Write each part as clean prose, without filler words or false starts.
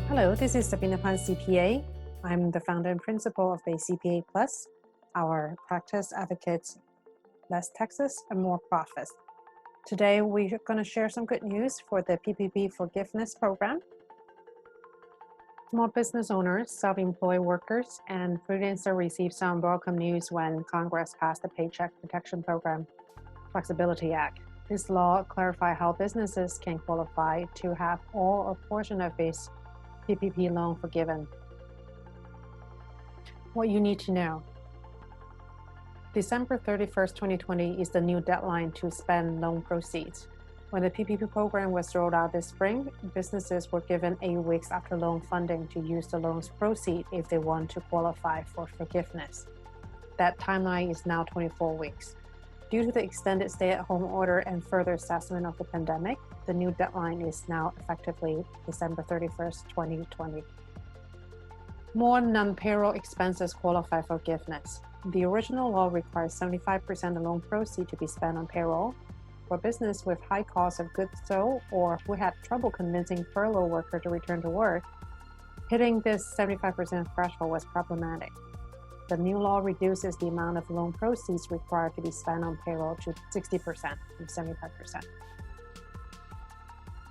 Hello, this is Sabina CPA. I'm the founder and principal of the CPA Plus, our practice advocates less taxes and more profits. Today, we're going to share some good news for the PPP forgiveness program. Small business owners, self-employed workers, and freelancers received some welcome news when Congress passed the Paycheck Protection Program Flexibility Act. This law clarifies how businesses can qualify to have all or portion of its PPP loan forgiven. What you need to know. December 31st, 2020 is the new deadline to spend loan proceeds. When the PPP program was rolled out this spring, businesses were given 8 weeks after loan funding to use the loan's proceeds if they want to qualify for forgiveness. That timeline is now 24 weeks. Due to the extended stay-at-home order and further assessment of the pandemic, the new deadline is now effectively December 31st, 2020. More non-payroll expenses qualify for forgiveness. The original law requires 75% of loan proceeds to be spent on payroll. For business with high cost of goods sold or who had trouble convincing furlough workers to return to work, hitting this 75% threshold was problematic. The new law reduces the amount of loan proceeds required to be spent on payroll to 60% from 75%.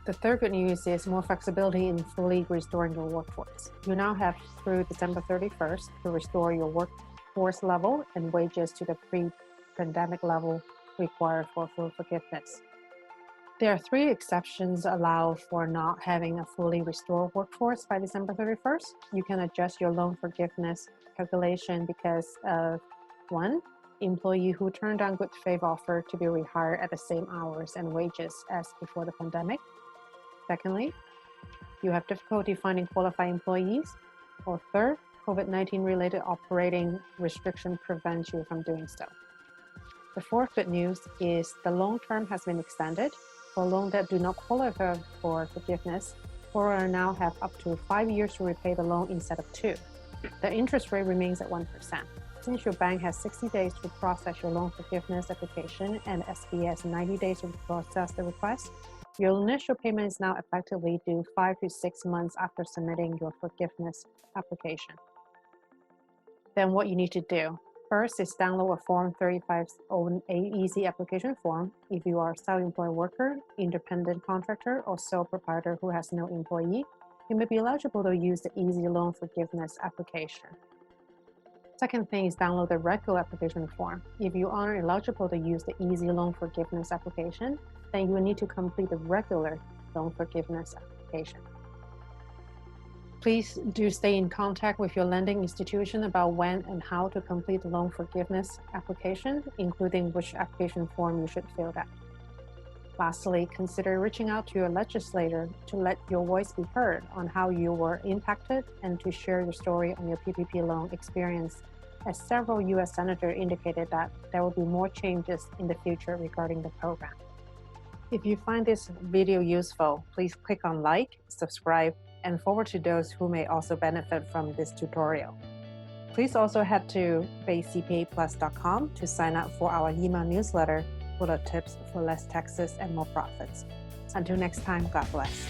The third good news is more flexibility in fully restoring your workforce. You now have through December 31st to restore your workforce level and wages to the pre-pandemic level required for full forgiveness. There are 3 exceptions allowed for not having a fully restored workforce by December 31st. You can adjust your loan forgiveness calculation because of 1, employee who turned down good faith offer to be rehired at the same hours and wages as before the pandemic. Secondly, you have difficulty finding qualified employees. Or third, COVID-19 related operating restriction prevents you from doing so. The fourth good news is the loan term has been extended. For loans that do not qualify for forgiveness, borrowers now have up to 5 years to repay the loan instead of 2. The interest rate remains at 1%. Since your bank has 60 days to process your loan forgiveness application and SBA has 90 days to process the request, your initial payment is now effectively due 5 to 6 months after submitting your forgiveness application. Then what you need to do. First is download a Form 35's own easy application form if you are a self-employed worker, independent contractor, or sole proprietor who has no employee. You may be eligible to use the easy loan forgiveness application. Second thing is download the regular application form. If you aren't eligible to use the easy loan forgiveness application, then you will need to complete the regular loan forgiveness application. Please do stay in contact with your lending institution about when and how to complete the loan forgiveness application, including which application form you should fill out. Lastly, consider reaching out to your legislator to let your voice be heard on how you were impacted and to share your story on your PPP loan experience, as several U.S. senators indicated that there will be more changes in the future regarding the program. If you find this video useful, please click on like, subscribe, and forward to those who may also benefit from this tutorial. Please also head to cpaplus.com to sign up for our email newsletter full of tips for less taxes and more profits. Until next time, God bless.